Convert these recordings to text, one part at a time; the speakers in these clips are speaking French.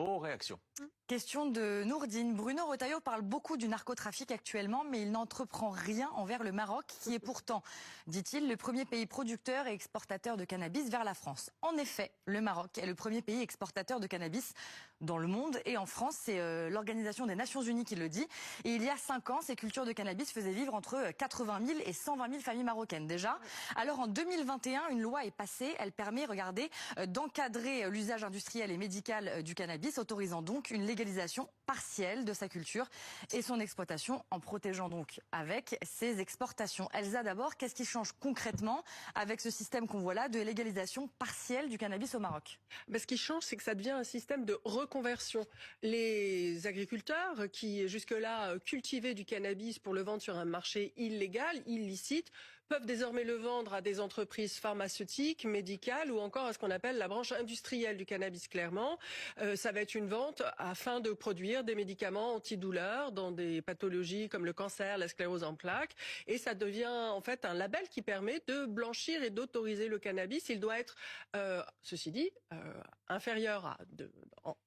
vos réactions. Question de Nourdine. Bruno Retailleau parle beaucoup du narcotrafic actuellement, mais il n'entreprend rien envers le Maroc, qui est pourtant, dit-il, le premier pays producteur et exportateur de cannabis vers la France. En effet, le Maroc est le premier pays exportateur de cannabis dans le monde, et en France, c'est l'Organisation des Nations Unies qui le dit. Et il y a 5 ans, ces cultures de cannabis faisaient vivre entre 80 000 et 120 000 familles marocaines déjà. Alors en 2021, une loi est passée, elle permet, regardez, d'encadrer l'usage industriel et médical du cannabis, autorisant donc une légalisation partielle de sa culture et son exploitation, en protégeant donc avec ses exportations. Elsa, d'abord, qu'est-ce qui change concrètement avec ce système qu'on voit là de légalisation partielle du cannabis au Maroc? Ce qui change, c'est que ça devient un système de reconversion. Les agriculteurs qui jusque-là cultivaient du cannabis pour le vendre sur un marché illégal, illicite, peuvent désormais le vendre à des entreprises pharmaceutiques, médicales ou encore à ce qu'on appelle la branche industrielle du cannabis, clairement. Ça va être une vente afin de produire des médicaments antidouleurs dans des pathologies comme le cancer, la sclérose en plaques. Et ça devient en fait un label qui permet de blanchir et d'autoriser le cannabis. Il doit être, ceci dit, inférieur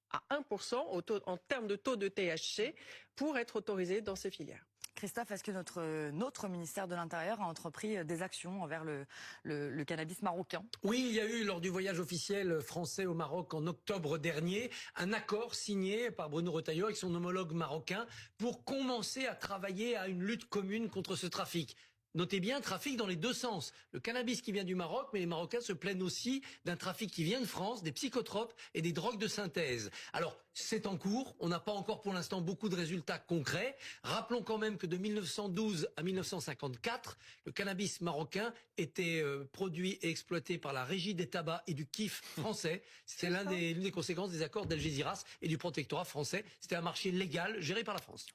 à 1% en termes de taux de THC pour être autorisé dans ces filières. Christophe, est-ce que notre ministère de l'Intérieur a entrepris des actions envers le cannabis marocain? Oui, il y a eu, lors du voyage officiel français au Maroc en octobre dernier, un accord signé par Bruno Retailleau avec son homologue marocain pour commencer à travailler à une lutte commune contre ce trafic. Notez bien, trafic dans les deux sens. Le cannabis qui vient du Maroc, mais les Marocains se plaignent aussi d'un trafic qui vient de France, des psychotropes et des drogues de synthèse. Alors, c'est en cours. On n'a pas encore pour l'instant beaucoup de résultats concrets. Rappelons quand même que de 1912 à 1954, le cannabis marocain était produit et exploité par la Régie des tabacs et du kiff français. C'est l'une des conséquences des accords d'Algésiras et du protectorat français. C'était un marché légal géré par la France.